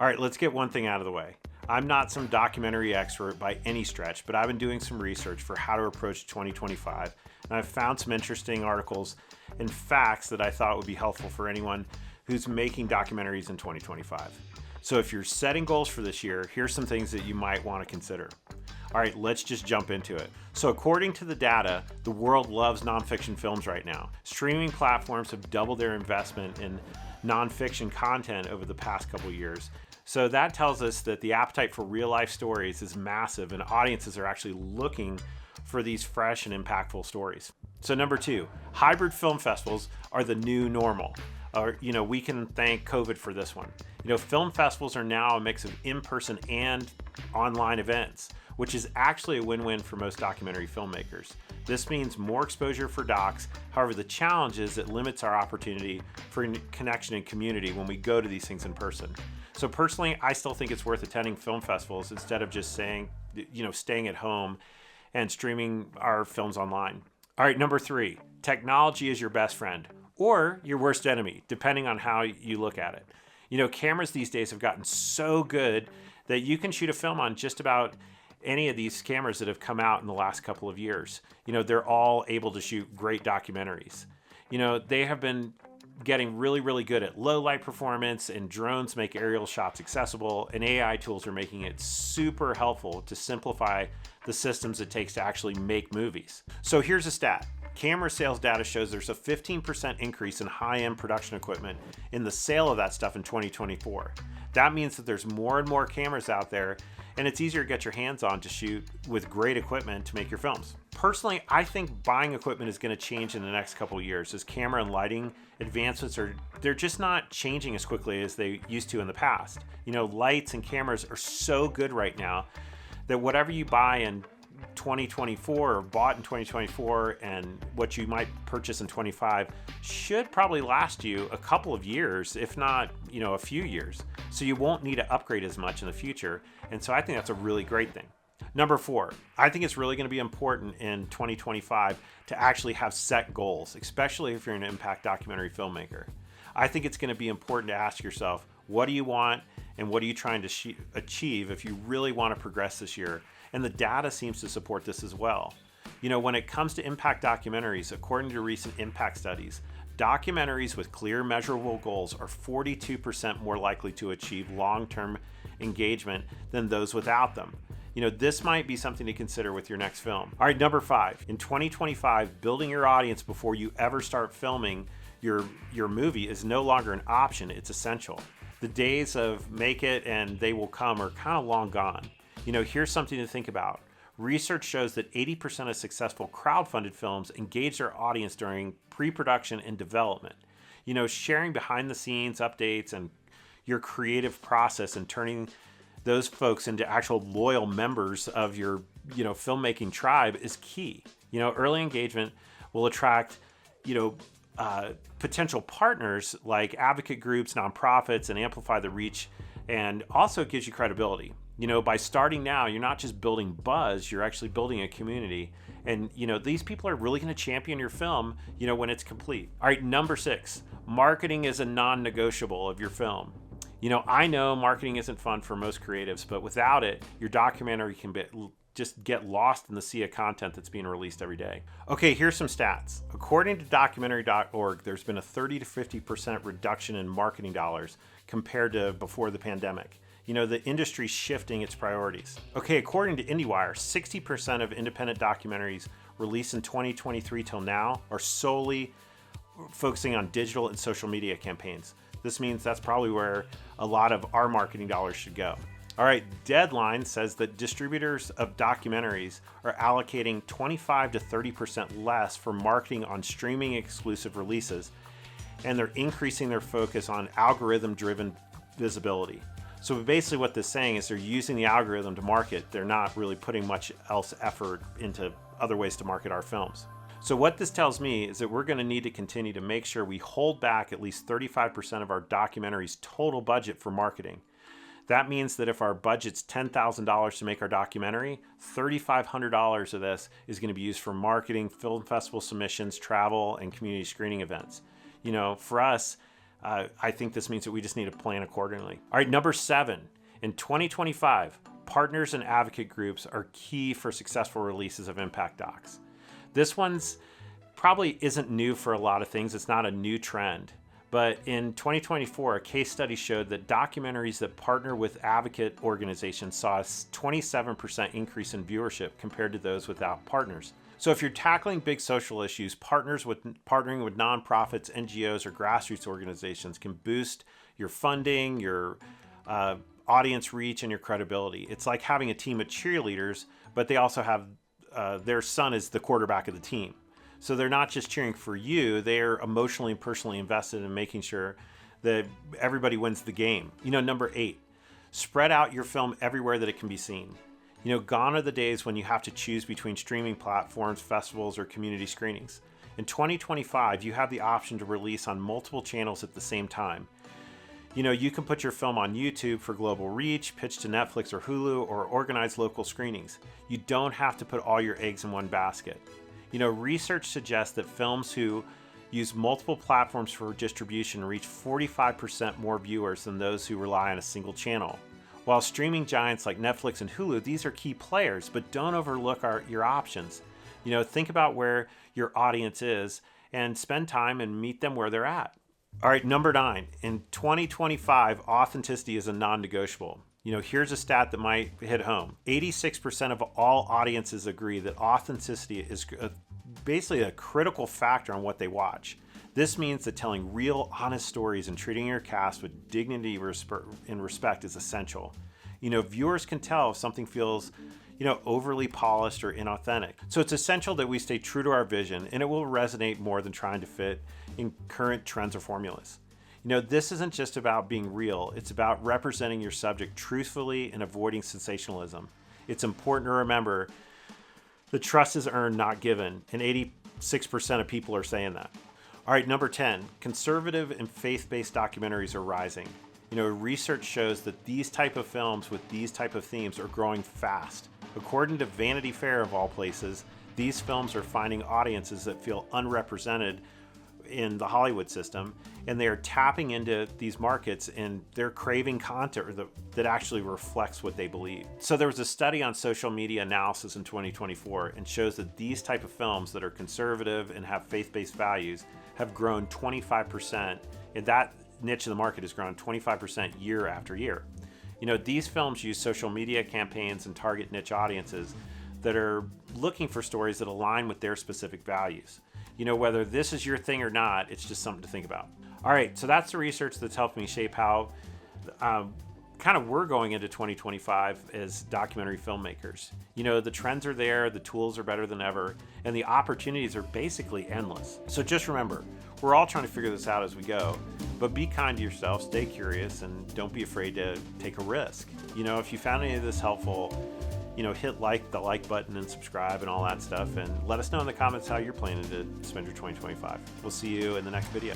All right, let's get one thing out of the way. I'm not some documentary expert by any stretch, but I've been doing some research for how to approach 2025, and I've found some interesting articles and facts that I thought would be helpful for anyone who's making documentaries in 2025. So if you're setting goals for this year, here's some things that you might want to consider. All right, let's just jump into it. So according to the data, the world loves nonfiction films right now. Streaming platforms have doubled their investment in nonfiction content over the past couple of years. So that tells us that the appetite for real life stories is massive and audiences are actually looking for these fresh and impactful stories. So number 2, hybrid film festivals are the new normal. We can thank COVID for this one. Film festivals are now a mix of in-person and online events, which is actually a win-win for most documentary filmmakers. This means more exposure for docs. However, the challenge is it limits our opportunity for connection and community when we go to these things in person. So personally, I still think it's worth attending film festivals instead of just staying at home and streaming our films online. All right, number 3, technology is your best friend or your worst enemy, depending on how you look at it. Cameras these days have gotten so good that you can shoot a film on just about any of these cameras that have come out in the last couple of years. They're all able to shoot great documentaries. They have been getting really, really good at low light performance, and drones make aerial shots accessible, and AI tools are making it super helpful to simplify the systems it takes to actually make movies. So here's a stat. Camera sales data shows there's a 15% increase in high-end production equipment in the sale of that stuff in 2024. That means that there's more and more cameras out there, and it's easier to get your hands on to shoot with great equipment to make your films. Personally, I think buying equipment is going to change in the next couple of years as camera and lighting advancements they're just not changing as quickly as they used to in the past. Lights and cameras are so good right now that whatever you buy in 2024 or bought in 2024 and what you might purchase in 25 should probably last you a couple of years, if not, a few years. So you won't need to upgrade as much in the future. And so I think that's a really great thing. Number 4, I think it's really going to be important in 2025 to actually have set goals, especially if you're an impact documentary filmmaker. I think it's going to be important to ask yourself, what do you want and what are you trying to achieve if you really want to progress this year? And the data seems to support this as well. When it comes to impact documentaries, according to recent impact studies, documentaries with clear measurable goals are 42% more likely to achieve long-term engagement than those without them. This might be something to consider with your next film. All right, number 5, in 2025, building your audience before you ever start filming your movie is no longer an option, it's essential. The days of make it and they will come are kind of long gone. Here's something to think about. Research shows that 80% of successful crowdfunded films engage their audience during pre-production and development. Sharing behind the scenes updates and your creative process and turning those folks into actual loyal members of your, filmmaking tribe is key. Early engagement will attract, potential partners like advocate groups, nonprofits, and amplify the reach. And also it gives you credibility. By starting now, you're not just building buzz, you're actually building a community. And, these people are really going to champion your film, when it's complete. All right, number 6, marketing is a non-negotiable of your film. I know marketing isn't fun for most creatives, but without it, your documentary can just get lost in the sea of content that's being released every day. Okay, here's some stats. According to documentary.org, there's been a 30 to 50% reduction in marketing dollars compared to before the pandemic. The industry's shifting its priorities. Okay, according to IndieWire, 60% of independent documentaries released in 2023 till now are solely focusing on digital and social media campaigns. This means that's probably where a lot of our marketing dollars should go. All right, Deadline says that distributors of documentaries are allocating 25 to 30% less for marketing on streaming exclusive releases, and they're increasing their focus on algorithm-driven visibility. So basically what this is saying is they're using the algorithm to market. They're not really putting much else effort into other ways to market our films. So what this tells me is that we're going to need to continue to make sure we hold back at least 35% of our documentary's total budget for marketing. That means that if our budget's $10,000 to make our documentary, $3,500 of this is going to be used for marketing, film festival submissions, travel, and community screening events. For us, I think this means that we just need to plan accordingly. All right, number 7, in 2025, partners and advocate groups are key for successful releases of impact docs. This one's probably isn't new for a lot of things. It's not a new trend. But in 2024, a case study showed that documentaries that partner with advocate organizations saw a 27% increase in viewership compared to those without partners. So if you're tackling big social issues, partnering with nonprofits, NGOs, or grassroots organizations can boost your funding, your audience reach, and your credibility. It's like having a team of cheerleaders, but they also have their son is the quarterback of the team. So they're not just cheering for you, they're emotionally and personally invested in making sure that everybody wins the game. Number 8, spread out your film everywhere that it can be seen. Gone are the days when you have to choose between streaming platforms, festivals, or community screenings. In 2025, you have the option to release on multiple channels at the same time. You can put your film on YouTube for global reach, pitch to Netflix or Hulu, or organize local screenings. You don't have to put all your eggs in one basket. Research suggests that films who use multiple platforms for distribution reach 45% more viewers than those who rely on a single channel. While streaming giants like Netflix and Hulu, these are key players, but don't overlook your options. Think about where your audience is and spend time and meet them where they're at. All right, number 9, in 2025, authenticity is a non-negotiable. Here's a stat that might hit home. 86% of all audiences agree that authenticity is basically a critical factor on what they watch. This means that telling real, honest stories and treating your cast with dignity and respect is essential. Viewers can tell if something feels, overly polished or inauthentic. So it's essential that we stay true to our vision, and it will resonate more than trying to fit in current trends or formulas. This isn't just about being real. It's about representing your subject truthfully and avoiding sensationalism. It's important to remember the trust is earned, not given, and 86% of people are saying that. All right, number 10, conservative and faith-based documentaries are rising. Research shows that these type of films with these type of themes are growing fast. According to Vanity Fair of all places, these films are finding audiences that feel unrepresented in the Hollywood system, and they are tapping into these markets and they're craving content that actually reflects what they believe. So there was a study on social media analysis in 2024 and shows that these type of films that are conservative and have faith-based values have grown 25%, and that niche of the market has grown 25% year after year. These films use social media campaigns and target niche audiences that are looking for stories that align with their specific values. Whether this is your thing or not, it's just something to think about. All right, so that's the research that's helped me shape how we're going into 2025 as documentary filmmakers. The trends are there, the tools are better than ever, and the opportunities are basically endless. So just remember, we're all trying to figure this out as we go, but be kind to yourself, stay curious, and don't be afraid to take a risk. If you found any of this helpful, hit the like button and subscribe and all that stuff, and let us know in the comments how you're planning to spend your 2025. We'll see you in the next video.